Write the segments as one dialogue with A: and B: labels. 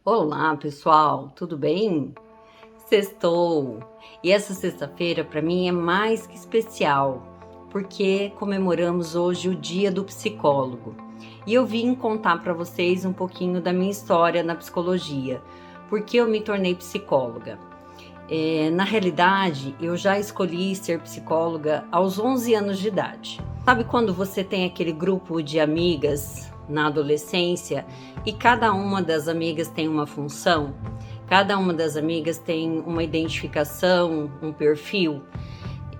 A: Olá, pessoal, tudo bem? Sextou! E essa sexta-feira para mim é mais que especial, porque comemoramos hoje o Dia do Psicólogo. E eu vim contar para vocês um pouquinho da minha história na psicologia, porque eu me tornei psicóloga. Na realidade, eu já escolhi ser psicóloga aos 11 anos de idade. Sabe quando você tem aquele grupo de amigas na adolescência e cada uma das amigas tem uma função? Cada uma das amigas tem uma identificação, um perfil.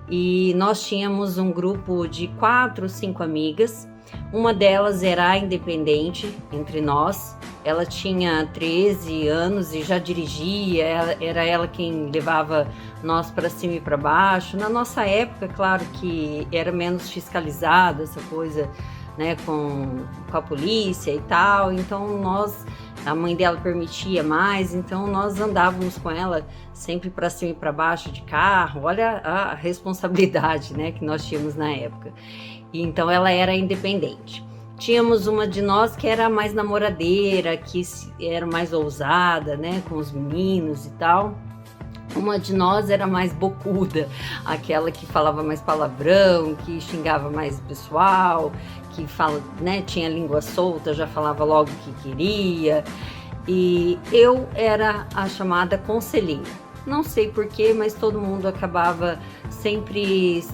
A: E nós tínhamos um grupo de 4, 5 amigas. Uma delas era a independente entre nós. Ela tinha 13 anos e já dirigia, era ela quem levava nós para cima e para baixo. Na nossa época, claro que era menos fiscalizada essa coisa, né, com a polícia e tal. Então a mãe dela permitia mais, então nós andávamos com ela sempre para cima e para baixo de carro. Olha a responsabilidade, né, que nós tínhamos na época. E então ela era independente. Tínhamos uma de nós que era mais namoradeira, que era mais ousada, né, com os meninos e tal. Uma de nós era mais bocuda, aquela que falava mais palavrão, que xingava mais o pessoal, que tinha língua solta, já falava logo o que queria. E eu era a chamada conselheira. Não sei porquê, mas todo mundo acabava sempre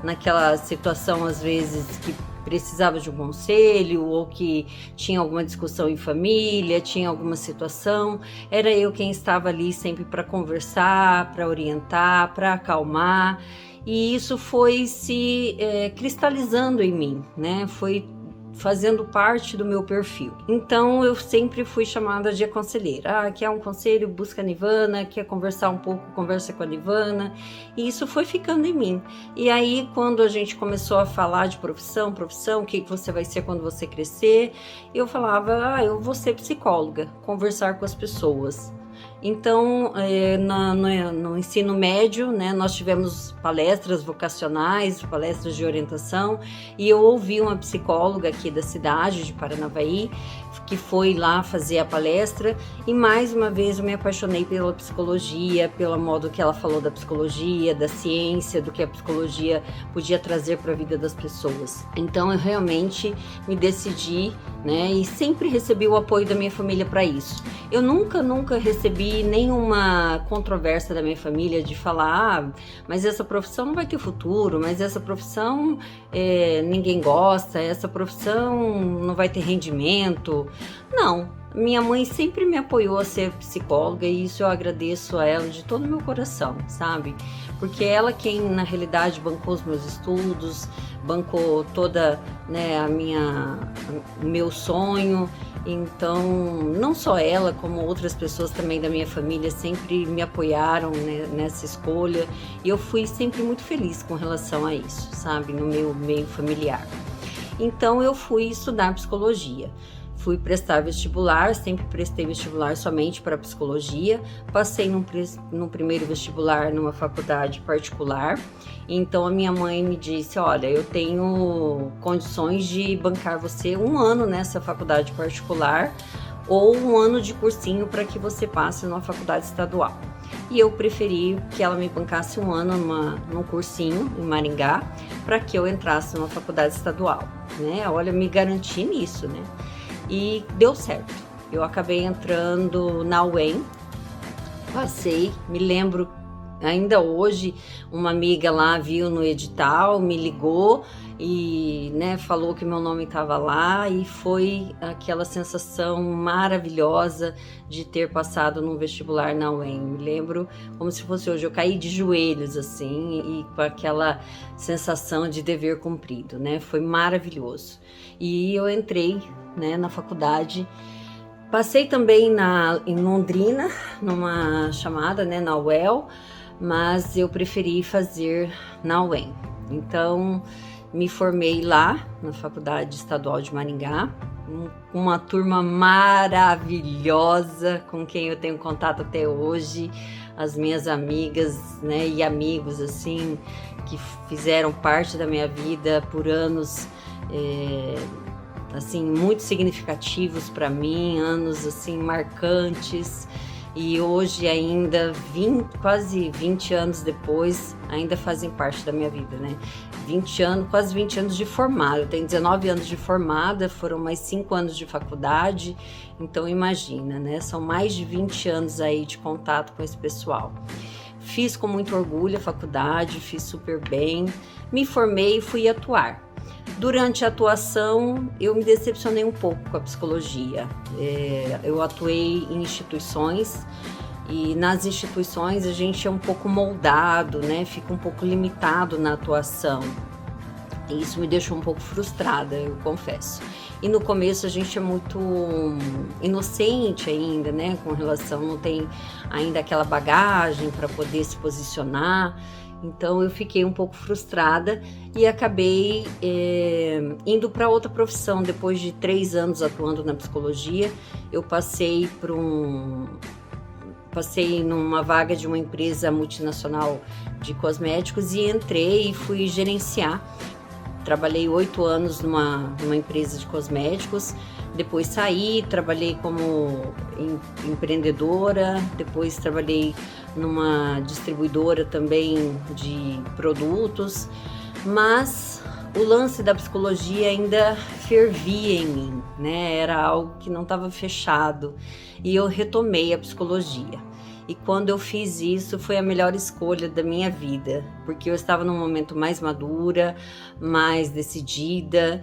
A: naquela situação, às vezes, que precisava de um conselho ou que tinha alguma discussão em família, tinha alguma situação, era eu quem estava ali sempre para conversar, para orientar, para acalmar, e isso foi se cristalizando em mim, né? Foi fazendo parte do meu perfil. Então eu sempre fui chamada de conselheira. Quer um conselho? Busca a Nivana. Quer conversar um pouco? Conversa com a Nivana. E isso foi ficando em mim. E aí quando a gente começou a falar de profissão, o que você vai ser quando você crescer, eu falava, eu vou ser psicóloga, conversar com as pessoas. Então, no ensino médio, né, nós tivemos palestras vocacionais, palestras de orientação, e eu ouvi uma psicóloga aqui da cidade de Paranavaí, que foi lá fazer a palestra, e mais uma vez eu me apaixonei pela psicologia, pelo modo que ela falou da psicologia, da ciência, do que a psicologia podia trazer para a vida das pessoas. Então eu realmente me decidi, né, e sempre recebi o apoio da minha família para isso. Eu nunca recebi nenhuma controvérsia da minha família de falar, mas essa profissão não vai ter futuro, mas essa profissão ninguém gosta, essa profissão não vai ter rendimento. Não, minha mãe sempre me apoiou a ser psicóloga e isso eu agradeço a ela de todo o meu coração, sabe? Porque ela quem na realidade bancou os meus estudos, bancou toda, né, o meu sonho. Então, não só ela, como outras pessoas também da minha família sempre me apoiaram, né, nessa escolha, e eu fui sempre muito feliz com relação a isso, sabe, no meu meio familiar. Então eu fui estudar psicologia. Fui prestar vestibular, sempre prestei vestibular somente para psicologia. Passei no primeiro vestibular numa faculdade particular. Então a minha mãe me disse, olha, eu tenho condições de bancar você 1 ano nessa faculdade particular ou 1 ano de cursinho para que você passe numa faculdade estadual. E eu preferi que ela me bancasse 1 ano num cursinho em Maringá para que eu entrasse numa faculdade estadual, né? Olha, me garanti nisso, né? E deu certo. Eu acabei entrando na UEM, passei, me lembro ainda hoje, uma amiga lá viu no edital, me ligou e, né, falou que meu nome estava lá e foi aquela sensação maravilhosa de ter passado num vestibular na UEM. Me lembro como se fosse hoje, eu caí de joelhos assim e com aquela sensação de dever cumprido, né? Foi maravilhoso. E eu entrei, né, na faculdade. Passei também em Londrina, numa chamada, né, na UEL, mas eu preferi fazer na UEM. Então, me formei lá, na Faculdade Estadual de Maringá, uma turma maravilhosa, com quem eu tenho contato até hoje, as minhas amigas, né, e amigos, assim, que fizeram parte da minha vida por anos, assim, muito significativos para mim, anos assim marcantes. E hoje ainda, quase 20 anos depois, ainda fazem parte da minha vida, né? 20 anos, quase 20 anos de formada. Eu tenho 19 anos de formada, foram mais 5 anos de faculdade. Então imagina, né? São mais de 20 anos aí de contato com esse pessoal. Fiz com muito orgulho a faculdade, fiz super bem, me formei e fui atuar. Durante a atuação, eu me decepcionei um pouco com a psicologia. Eu atuei em instituições e nas instituições a gente é um pouco moldado, né? Fica um pouco limitado na atuação. E isso me deixou um pouco frustrada, eu confesso. E no começo a gente é muito inocente ainda, né? Com relação, não tem ainda aquela bagagem para poder se posicionar. Então eu fiquei um pouco frustrada e acabei indo para outra profissão. Depois de 3 anos atuando na psicologia, eu passei numa vaga de uma empresa multinacional de cosméticos e entrei e fui gerenciar. Trabalhei 8 anos numa empresa de cosméticos, depois saí, trabalhei como empreendedora, depois trabalhei numa distribuidora também de produtos, mas o lance da psicologia ainda fervia em mim, né? Era algo que não estava fechado e eu retomei a psicologia. E quando eu fiz isso, foi a melhor escolha da minha vida, porque eu estava num momento mais madura, mais decidida,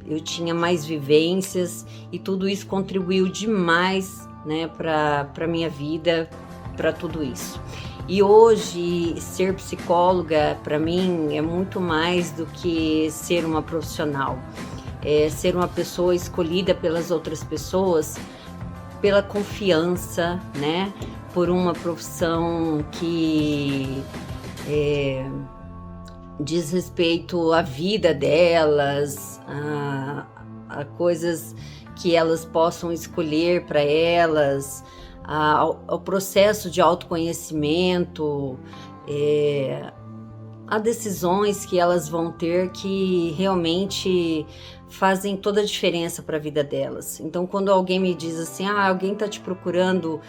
A: eu tinha mais vivências e tudo isso contribuiu demais, né, para a minha vida, para tudo isso. E hoje, ser psicóloga, para mim, é muito mais do que ser uma profissional. É ser uma pessoa escolhida pelas outras pessoas, pela confiança, né? Por uma profissão que diz respeito à vida delas, a coisas que elas possam escolher para elas, ao processo de autoconhecimento, a decisões que elas vão ter que realmente fazem toda a diferença para a vida delas. Então, quando alguém me diz assim, alguém está te procurando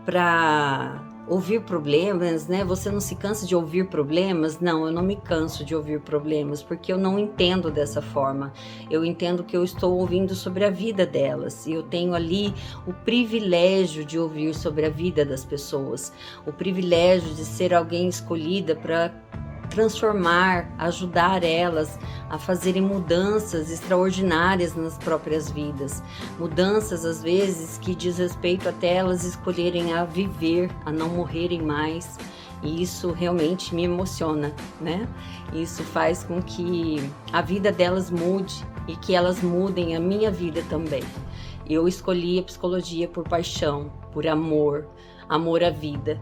A: para ouvir problemas, né? Você não se cansa de ouvir problemas? Não, eu não me canso de ouvir problemas, porque eu não entendo dessa forma. Eu entendo que eu estou ouvindo sobre a vida delas, e eu tenho ali o privilégio de ouvir sobre a vida das pessoas, o privilégio de ser alguém escolhida para transformar, ajudar elas a fazerem mudanças extraordinárias nas próprias vidas. Mudanças, às vezes, que diz respeito até elas escolherem a viver, a não morrerem mais. E isso realmente me emociona, né? Isso faz com que a vida delas mude e que elas mudem a minha vida também. Eu escolhi a psicologia por paixão, por amor, amor à vida.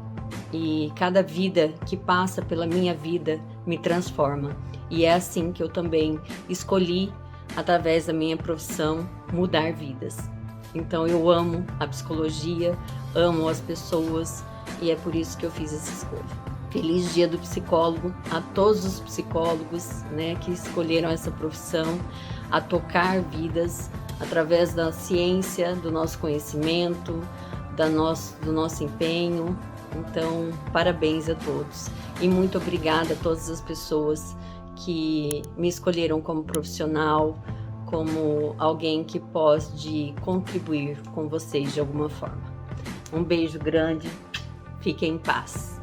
A: E cada vida que passa pela minha vida me transforma. E é assim que eu também escolhi, através da minha profissão, mudar vidas. Então eu amo a psicologia, amo as pessoas e é por isso que eu fiz essa escolha. Feliz Dia do Psicólogo a todos os psicólogos, né, que escolheram essa profissão, a tocar vidas através da ciência, do nosso conhecimento, do nosso empenho. Então, parabéns a todos e muito obrigada a todas as pessoas que me escolheram como profissional, como alguém que pode contribuir com vocês de alguma forma. Um beijo grande, fiquem em paz.